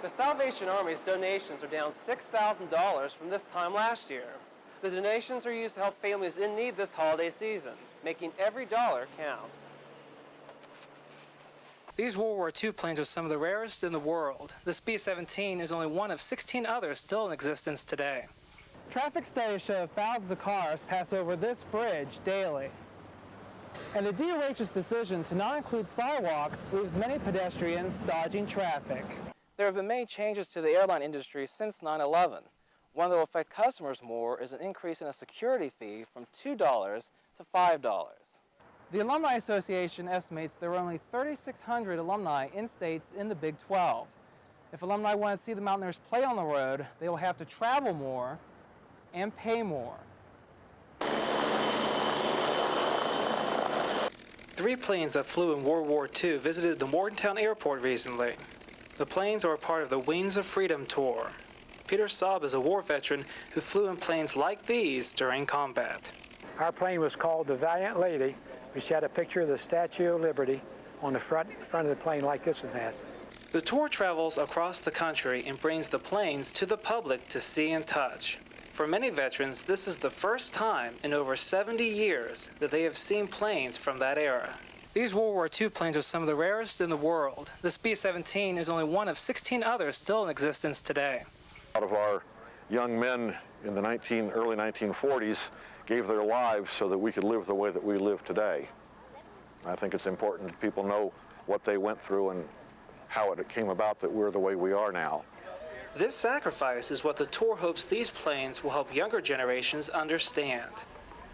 The Salvation Army's donations are down $6,000 from this time last year. The donations are used to help families in need this holiday season, making every dollar count. These World War II planes are some of the rarest in the world. This B-17 is only one of 16 others still in existence today. Traffic studies show thousands of cars pass over this bridge daily. And the DOH's decision to not include sidewalks leaves many pedestrians dodging traffic. There have been many changes to the airline industry since 9/11. One that will affect customers more is an increase in a security fee from $2 to $5. The Alumni Association estimates there are only 3,600 alumni in states in the Big 12. If alumni want to see the Mountaineers play on the road, they will have to travel more and pay more. 3 planes that flew in World War II visited the Morgantown Airport recently. The planes are a part of the Wings of Freedom tour. Peter Saab is a war veteran who flew in planes like these during combat. Our plane was called the Valiant Lady, which had a picture of the Statue of Liberty on the front of the plane like this one has. The tour travels across the country and brings the planes to the public to see and touch. For many veterans, this is the first time in over 70 years that they have seen planes from that era. These World War II planes are some of the rarest in the world. This B-17 is only one of 16 others still in existence today. A lot of our young men in the early 1940s gave their lives so that we could live the way that we live today. I think it's important that people know what they went through and how it came about that we're the way we are now. This sacrifice is what the tour hopes these planes will help younger generations understand.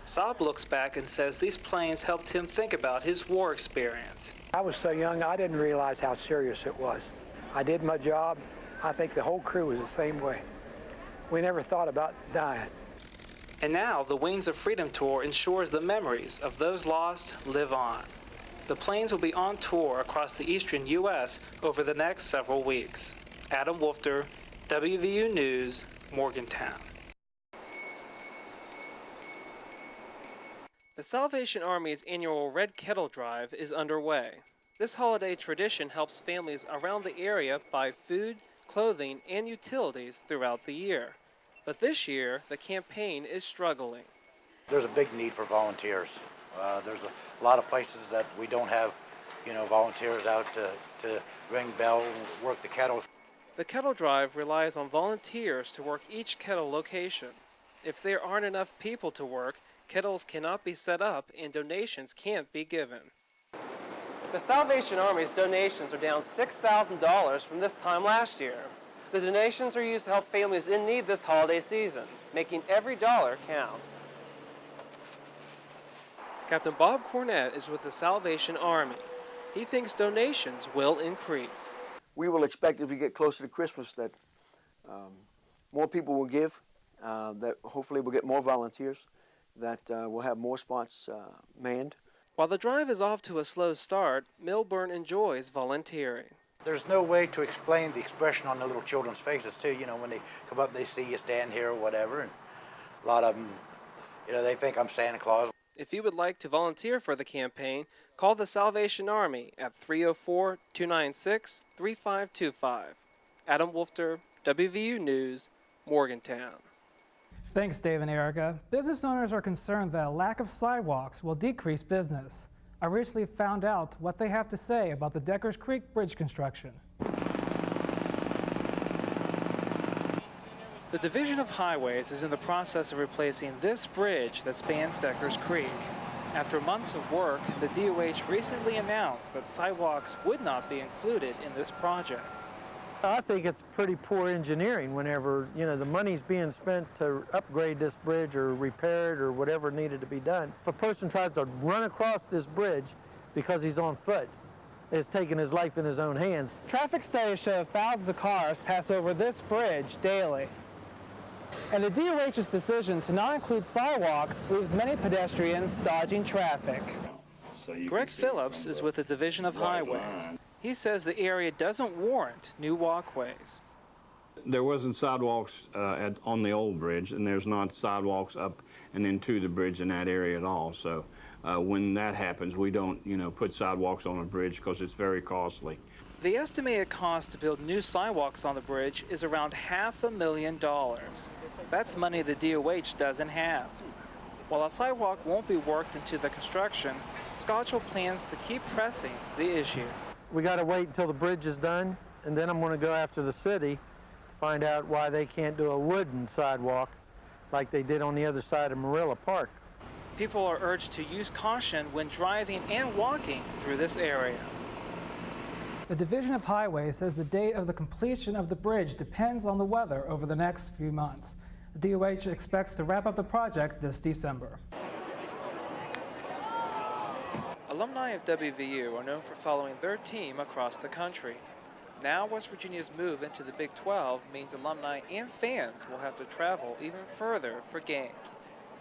Saab looks back and says these planes helped him think about his war experience. I was so young, I didn't realize how serious it was. I did my job. I think the whole crew was the same way. We never thought about dying. And now the Wings of Freedom tour ensures the memories of those lost live on. The planes will be on tour across the eastern U.S. over the next several weeks. Adam Wolfter, WVU News, Morgantown. The Salvation Army's annual Red Kettle Drive is underway. This holiday tradition helps families around the area buy food, clothing, and utilities throughout the year. But this year, the campaign is struggling. There's a big need for volunteers. There's a lot of places that we don't have, volunteers out to ring bell and work the kettles. The Kettle Drive relies on volunteers to work each kettle location. If there aren't enough people to work, kettles cannot be set up and donations can't be given. The Salvation Army's donations are down $6,000 from this time last year. The donations are used to help families in need this holiday season, making every dollar count. Captain Bob Cornett is with the Salvation Army. He thinks donations will increase. We will expect if we get closer to Christmas that more people will give, that hopefully we'll get more volunteers, that we'll have more spots manned. While the drive is off to a slow start, Milburn enjoys volunteering. There's no way to explain the expression on the little children's faces too. When they come up, they see you stand here or whatever, and a lot of them, they think I'm Santa Claus. If you would like to volunteer for the campaign, call the Salvation Army at 304-296-3525. Adam Wolfter, WVU News, Morgantown. Thanks, Dave and Erica. Business owners are concerned that a lack of sidewalks will decrease business. I recently found out what they have to say about the Deckers Creek Bridge construction. The Division of Highways is in the process of replacing this bridge that spans Deckers Creek. After months of work, the DOH recently announced that sidewalks would not be included in this project. I think it's pretty poor engineering whenever, the money's being spent to upgrade this bridge or repair it or whatever needed to be done. If a person tries to run across this bridge because he's on foot, it's taking his life in his own hands. Traffic studies show thousands of cars pass over this bridge daily. And the DOH's decision to not include sidewalks leaves many pedestrians dodging traffic. Greg Phillips is with the Division of Highways. He says the area doesn't warrant new walkways. There wasn't sidewalks on the old bridge, and there's not sidewalks up and into the bridge in that area at all. So when that happens, we don't, put sidewalks on a bridge because it's very costly. The estimated cost to build new sidewalks on the bridge is around $500,000. That's money the DOH doesn't have. While a sidewalk won't be worked into the construction, Scotchell plans to keep pressing the issue. We got to wait until the bridge is done, and then I'm going to go after the city to find out why they can't do a wooden sidewalk like they did on the other side of Marilla Park. People are urged to use caution when driving and walking through this area. The Division of Highways says the date of the completion of the bridge depends on the weather over the next few months. The DOH expects to wrap up the project this December. Alumni of WVU are known for following their team across the country. Now West Virginia's move into the Big 12 means alumni and fans will have to travel even further for games.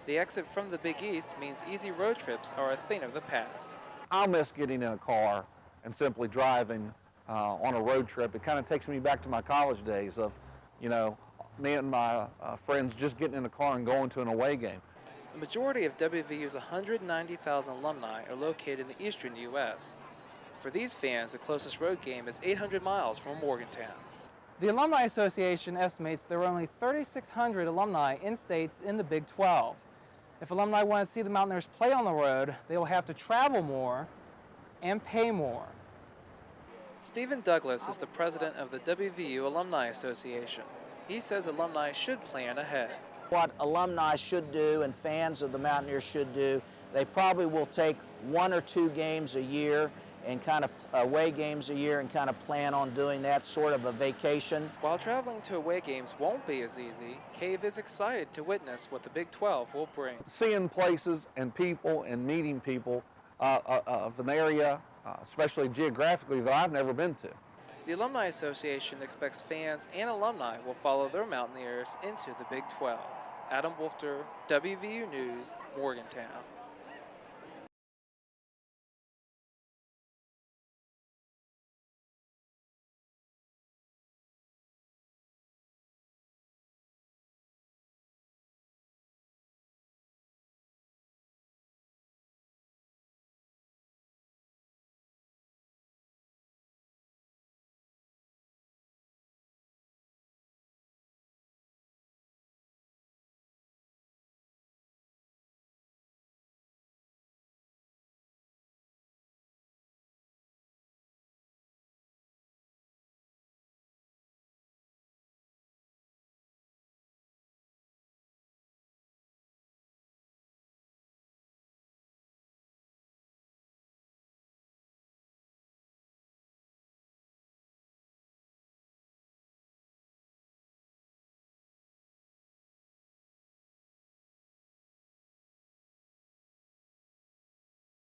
The exit from the Big East means easy road trips are a thing of the past. I'll miss getting in a car and simply driving on a road trip. It kind of takes me back to my college days of, me and my friends just getting in a car and going to an away game. The majority of WVU's 190,000 alumni are located in the eastern U.S. For these fans, the closest road game is 800 miles from Morgantown. The Alumni Association estimates there are only 3,600 alumni in states in the Big 12. If alumni want to see the Mountaineers play on the road, they will have to travel more and pay more. Stephen Douglas is the president of the WVU Alumni Association. He says alumni should plan ahead. What alumni should do and fans of the Mountaineers should do, they probably will take 1 or 2 games a year and kind of away games a year and kind of plan on doing that sort of a vacation. While traveling to away games won't be as easy, Cave is excited to witness what the Big 12 will bring. Seeing places and people and meeting people of an area, especially geographically, that I've never been to. The Alumni Association expects fans and alumni will follow their Mountaineers into the Big 12. Adam Wolfter, WVU News, Morgantown.